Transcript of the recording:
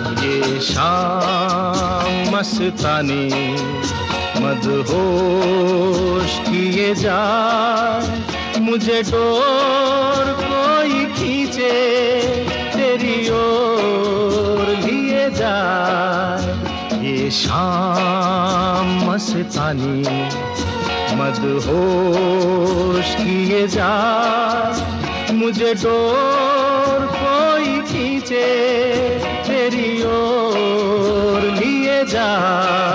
ये शाम मस्तानी मदहोश किए जाए, मुझे डोर कोई खींचे तेरी ओर लिए जाए। ये शाम मस्तानी मदहोश किए जाए, मुझे डोर कोई खींचे तेरी ओर लिए जाए।